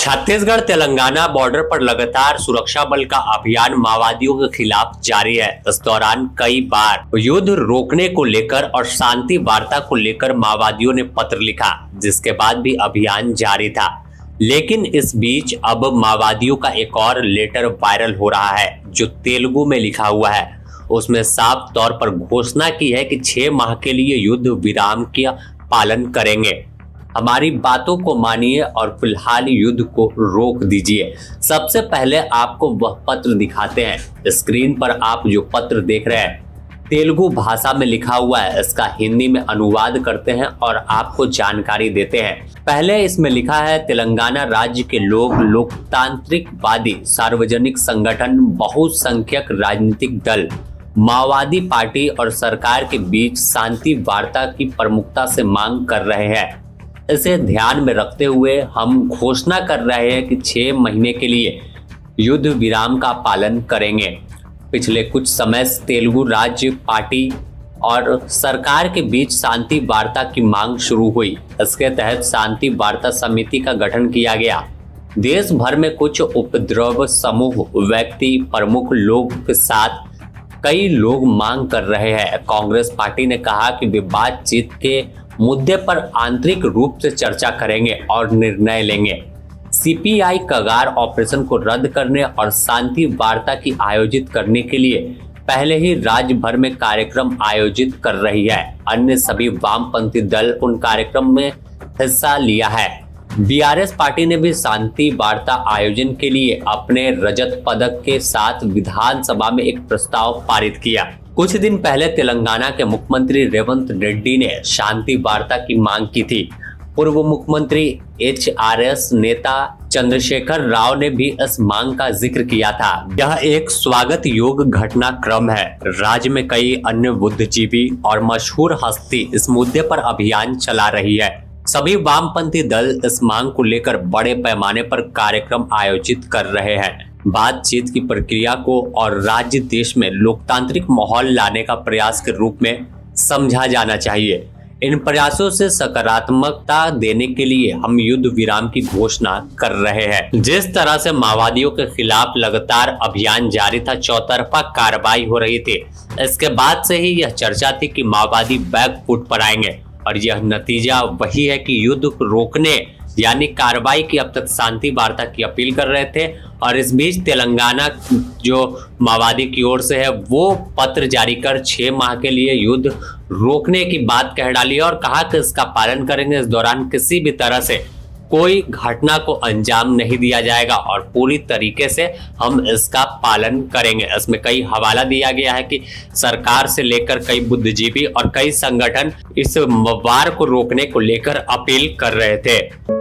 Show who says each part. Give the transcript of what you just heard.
Speaker 1: Chhattisgarh Telangana border पर लगातार सुरक्षा बल का अभियान माओवादियों के खिलाफ जारी है। इस दौरान कई बार युद्ध रोकने को लेकर और शांति वार्ता को लेकर माओवादियों ने पत्र लिखा, जिसके बाद भी अभियान जारी था। लेकिन इस बीच अब माओवादियों का एक और लेटर वायरल हो रहा है, जो तेलुगु में लिखा हुआ है। उसमें साफ तौर पर घोषणा की है कि 6 माह के लिए युद्ध विराम का पालन करेंगे। हमारी बातों को मानिए और फिलहाल युद्ध को रोक दीजिए। सबसे पहले आपको वह पत्र दिखाते हैं। स्क्रीन पर आप जो पत्र देख रहे हैं तेलुगु भाषा में लिखा हुआ है। इसका हिंदी में अनुवाद करते हैं और आपको जानकारी देते हैं। पहले इसमें लिखा है, तेलंगाना राज्य के लोग लोकतांत्रिकवादी सार्वजनिक संगठन, बहुसंख्यक राजनीतिक दल, माओवादी पार्टी और सरकार के बीच शांति वार्ता की प्रमुखता से मांग कर रहे हैं। इसे ध्यान में रखते हुए हम घोषणा कर रहे हैं कि 6 महीने के लिए युद्ध विराम का पालन करेंगे। पिछले कुछ समय से तेलुगु राज्य पार्टी और सरकार के बीच शांति वार्ता की मांग शुरू हुई। इसके तहत शांति वार्ता समिति का गठन किया गया। देश भर में कुछ उपद्रव समूह, व्यक्ति, प्रमुख लोग के साथ कई लोग मांग कर रहे हैं। कांग्रेस पार्टी ने कहा कि वे बातचीत के मुद्दे पर आंतरिक रूप से चर्चा करेंगे और निर्णय लेंगे। सीपीआई कगार ऑपरेशन को रद्द करने और शांति वार्ता की आयोजित करने के लिए पहले ही राज्य भर में कार्यक्रम आयोजित कर रही है। अन्य सभी वामपंथी दल उन कार्यक्रम में हिस्सा लिया है। बीआरएस पार्टी ने भी शांति वार्ता आयोजन के लिए अपने रजत पदक के साथ विधानसभा में एक प्रस्ताव पारित किया। कुछ दिन पहले तेलंगाना के मुख्यमंत्री रेवंत रेड्डी ने शांति वार्ता की मांग की थी। पूर्व मुख्यमंत्री एचआरएस नेता चंद्रशेखर राव ने भी इस मांग का जिक्र किया था। यह एक स्वागत योग्य घटनाक्रम है। राज्य में कई अन्य बुद्धिजीवी और मशहूर हस्ती इस मुद्दे पर अभियान चला रही है। सभी वामपंथी दल इस मांग को लेकर बड़े पैमाने पर कार्यक्रम आयोजित कर रहे हैं। बातचीत की प्रक्रिया को और राज्य देश में लोकतांत्रिक माहौल लाने का प्रयास के रूप में समझा जाना चाहिए। इन प्रयासों से सकारात्मकता देने के लिए हम युद्ध विराम की घोषणा कर रहे हैं। जिस तरह से माओवादियों के खिलाफ लगातार अभियान जारी था, चौतरफा कार्रवाई हो रही थी, इसके बाद से ही यह चर्चा थी कि माओवादी बैक फुट पर आएंगे और यह नतीजा वही है कि युद्ध को रोकने यानी कार्रवाई की अब तक शांति वार्ता की अपील कर रहे थे। और इस बीच तेलंगाना जो माओवादी की ओर से है वो पत्र जारी कर 6 माह के लिए युद्ध रोकने की बात कह डाली और कहा कि इसका पालन करेंगे। इस दौरान किसी भी तरह से कोई घटना को अंजाम नहीं दिया जाएगा और पूरी तरीके से हम इसका पालन करेंगे। इसमें कई हवाला दिया गया है कि सरकार से लेकर कई बुद्धिजीवी और कई संगठन इस वार को रोकने को लेकर अपील कर रहे थे।